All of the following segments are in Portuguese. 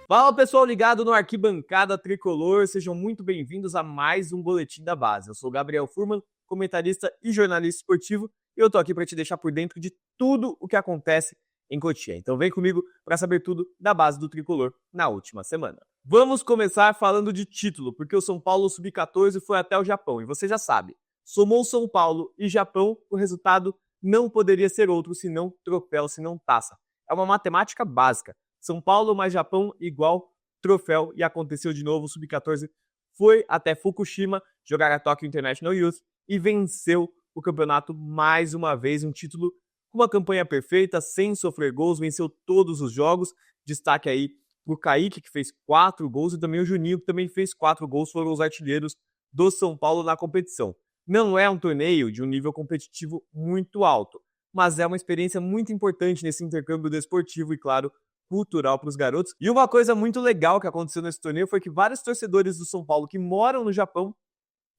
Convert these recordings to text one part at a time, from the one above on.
Fala pessoal ligado no Arquibancada Tricolor, sejam muito bem-vindos a mais um Boletim da Base. Eu sou Gabriel Furman, comentarista e jornalista esportivo, e eu tô aqui para te deixar por dentro de tudo o que acontece em Cotia. Então vem comigo para saber tudo da base do Tricolor na última semana. Vamos começar falando de título, porque o São Paulo Sub-14 foi até o Japão, e você já sabe, somou São Paulo e Japão, o resultado não poderia ser outro senão troféu, senão taça. É uma matemática básica. São Paulo mais Japão igual troféu, e aconteceu de novo. O Sub-14 foi até Fukushima jogar a Tokyo International Youth e venceu o campeonato mais uma vez, um título com uma campanha perfeita, sem sofrer gols, venceu todos os jogos. Destaque aí pro Kaique, que fez 4 gols, e também o Juninho, que também fez 4 gols, foram os artilheiros do São Paulo na competição. Não é um torneio de um nível competitivo muito alto, mas é uma experiência muito importante nesse intercâmbio desportivo e, claro, cultural para os garotos. E uma coisa muito legal que aconteceu nesse torneio foi que vários torcedores do São Paulo que moram no Japão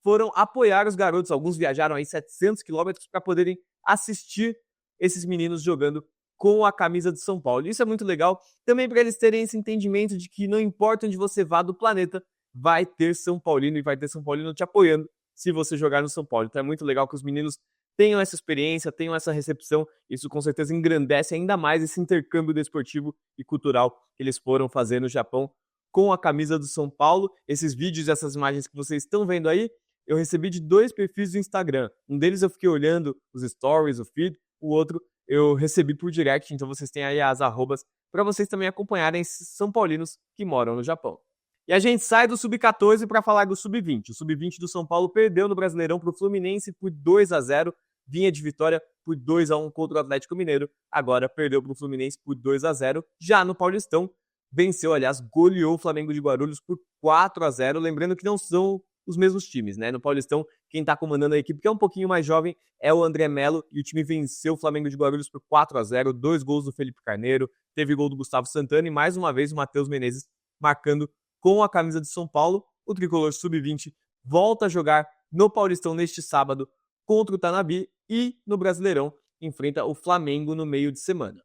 foram apoiar os garotos. Alguns viajaram aí 700 quilômetros para poderem assistir esses meninos jogando com a camisa do São Paulo. Isso é muito legal também para eles terem esse entendimento de que não importa onde você vá do planeta, vai ter São Paulino e vai ter São Paulino te apoiando se você jogar no São Paulo. Então é muito legal que os meninos tenham essa experiência, tenham essa recepção. Isso com certeza engrandece ainda mais esse intercâmbio desportivo e cultural que eles foram fazer no Japão com a camisa do São Paulo. Esses vídeos, essas imagens que vocês estão vendo aí, eu recebi de 2 perfis do Instagram. Um deles eu fiquei olhando os stories, o feed, o outro eu recebi por direct, então vocês têm aí as arrobas para vocês também acompanharem esses São Paulinos que moram no Japão. E a gente sai do Sub-14 para falar do Sub-20. O Sub-20 do São Paulo perdeu no Brasileirão para o Fluminense por 2-0, vinha de vitória por 2-1 contra o Atlético Mineiro, agora perdeu para o Fluminense por 2-0. Já no Paulistão, venceu, aliás, goleou o Flamengo de Guarulhos por 4-0, lembrando que não são os mesmos times, né? No Paulistão, quem tá comandando a equipe, que é um pouquinho mais jovem, é o André Melo, e o time venceu o Flamengo de Guarulhos por 4-0, 2 gols do Felipe Carneiro, teve gol do Gustavo Santana e mais uma vez o Matheus Menezes marcando com a camisa de São Paulo. O Tricolor Sub-20 volta a jogar no Paulistão neste sábado contra o Tanabi e no Brasileirão enfrenta o Flamengo no meio de semana.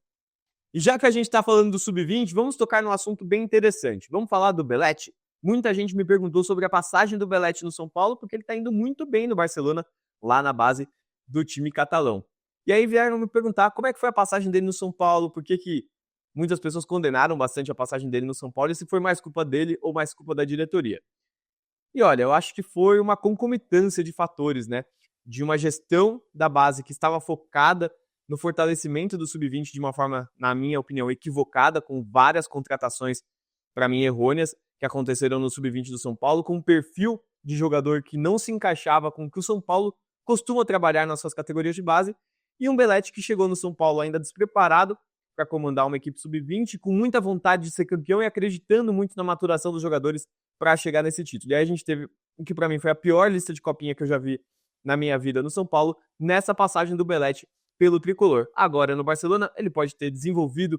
E já que a gente está falando do Sub-20, vamos tocar num assunto bem interessante. Vamos falar do Belletti? Muita gente me perguntou sobre a passagem do Belletti no São Paulo, porque ele está indo muito bem no Barcelona, lá na base do time catalão. E aí vieram me perguntar como é que foi a passagem dele no São Paulo, por que muitas pessoas condenaram bastante a passagem dele no São Paulo, e se foi mais culpa dele ou mais culpa da diretoria. E olha, eu acho que foi uma concomitância de fatores, né? De uma gestão da base que estava focada no fortalecimento do Sub-20 de uma forma, na minha opinião, equivocada, com várias contratações, para mim, errôneas, que aconteceram no Sub-20 do São Paulo, com um perfil de jogador que não se encaixava com o que o São Paulo costuma trabalhar nas suas categorias de base, e um Belletti que chegou no São Paulo ainda despreparado para comandar uma equipe Sub-20, com muita vontade de ser campeão e acreditando muito na maturação dos jogadores para chegar nesse título. E aí a gente teve o que para mim foi a pior lista de copinha que eu já vi na minha vida no São Paulo, nessa passagem do Belletti pelo Tricolor. Agora no Barcelona ele pode ter desenvolvido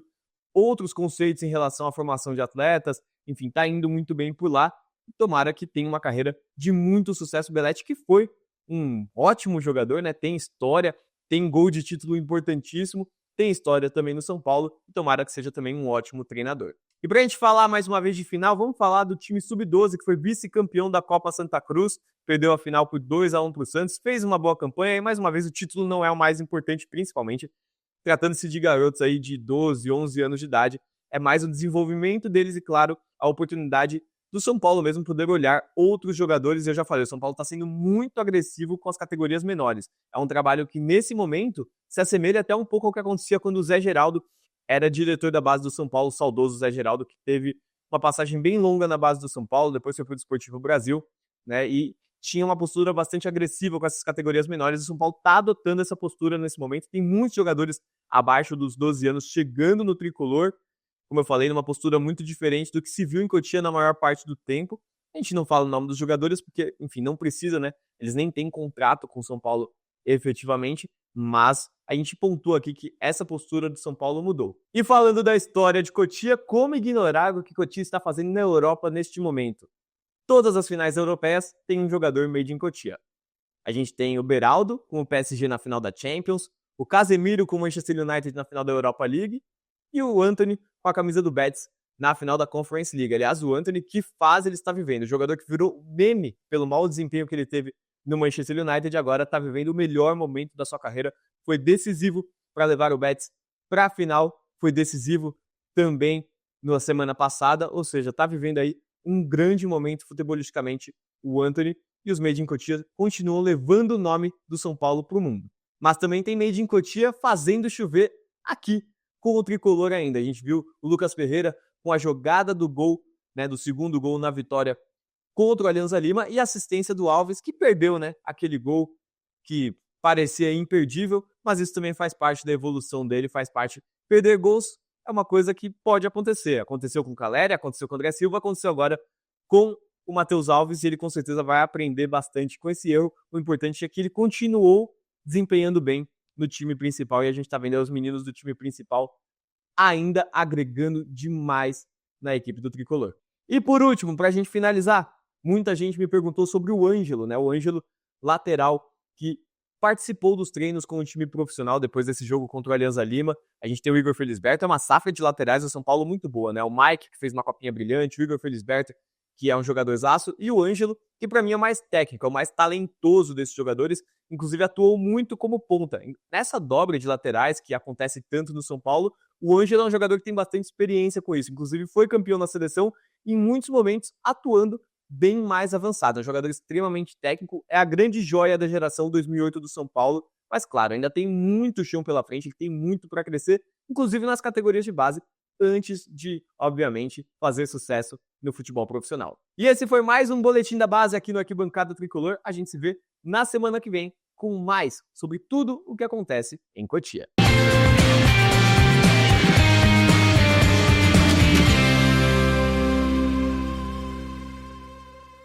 outros conceitos em relação à formação de atletas, enfim, tá indo muito bem por lá. Tomara que tenha uma carreira de muito sucesso. O Belletti, que foi um ótimo jogador, né? Tem história, tem gol de título importantíssimo, tem história também no São Paulo, e tomara que seja também um ótimo treinador. E pra gente falar mais uma vez de final, vamos falar do time Sub-12, que foi vice-campeão da Copa Santa Cruz, perdeu a final por 2-1 pro Santos, fez uma boa campanha, e mais uma vez o título não é o mais importante, principalmente tratando-se de garotos aí de 12, 11 anos de idade, é mais o desenvolvimento deles e, claro, a oportunidade do São Paulo mesmo poder olhar outros jogadores. Eu já falei, o São Paulo está sendo muito agressivo com as categorias menores. É um trabalho que, nesse momento, se assemelha até um pouco ao que acontecia quando o Zé Geraldo era diretor da base do São Paulo, o saudoso Zé Geraldo, que teve uma passagem bem longa na base do São Paulo, depois foi para o Desportivo Brasil, né, e tinha uma postura bastante agressiva com essas categorias menores. O São Paulo está adotando essa postura nesse momento. Tem muitos jogadores abaixo dos 12 anos chegando no Tricolor, como eu falei, numa postura muito diferente do que se viu em Cotia na maior parte do tempo. A gente não fala o nome dos jogadores porque, enfim, não precisa, né? Eles nem têm contrato com o São Paulo efetivamente, mas a gente pontua aqui que essa postura do São Paulo mudou. E falando da história de Cotia, como ignorar o que Cotia está fazendo na Europa neste momento? Todas as finais europeias têm um jogador made in Cotia. A gente tem o Beraldo com o PSG na final da Champions, o Casemiro com o Manchester United na final da Europa League e o Antony com a camisa do Betis na final da Conference League. Aliás, o Antony, que fase ele está vivendo? O jogador que virou meme pelo mau desempenho que ele teve no Manchester United, agora está vivendo o melhor momento da sua carreira. Foi decisivo para levar o Betis para a final, foi decisivo também na semana passada, ou seja, está vivendo aí um grande momento futebolisticamente o Antony, e os Made in Cotia continuam levando o nome do São Paulo para o mundo. Mas também tem Made in Cotia fazendo chover aqui com o tricolor ainda. A gente viu o Lucas Ferreira com a jogada do gol, né, do segundo gol na vitória contra o Alianza Lima, e a assistência do Alves, que perdeu, né, aquele gol que parecia imperdível, mas isso também faz parte da evolução dele, faz parte. Perder gols é uma coisa que pode acontecer. Aconteceu com o Caleri, aconteceu com o André Silva, aconteceu agora com o Matheus Alves, e ele com certeza vai aprender bastante com esse erro. O importante é que ele continuou desempenhando bem no time principal, e a gente está vendo os meninos do time principal ainda agregando demais na equipe do Tricolor. E por último, para a gente finalizar, muita gente me perguntou sobre o Ângelo, né? O Ângelo, lateral, que participou dos treinos com o time profissional depois desse jogo contra o Alianza Lima. A gente tem o Igor Felisberto, é uma safra de laterais do São Paulo muito boa, né? O Mike, que fez uma copinha brilhante, o Igor Felisberto, que é um jogadorzaço, e o Ângelo, que para mim é o mais técnico, é o mais talentoso desses jogadores, inclusive atuou muito como ponta. Nessa dobra de laterais que acontece tanto no São Paulo, o Ângelo é um jogador que tem bastante experiência com isso, inclusive foi campeão na seleção, e em muitos momentos atuando bem mais avançado. É um jogador extremamente técnico, é a grande joia da geração 2008 do São Paulo, mas claro, ainda tem muito chão pela frente, ele tem muito para crescer, inclusive nas categorias de base, antes de, obviamente, fazer sucesso no futebol profissional. E esse foi mais um Boletim da Base aqui no Arquibancada Tricolor. A gente se vê na semana que vem com mais sobre tudo o que acontece em Cotia.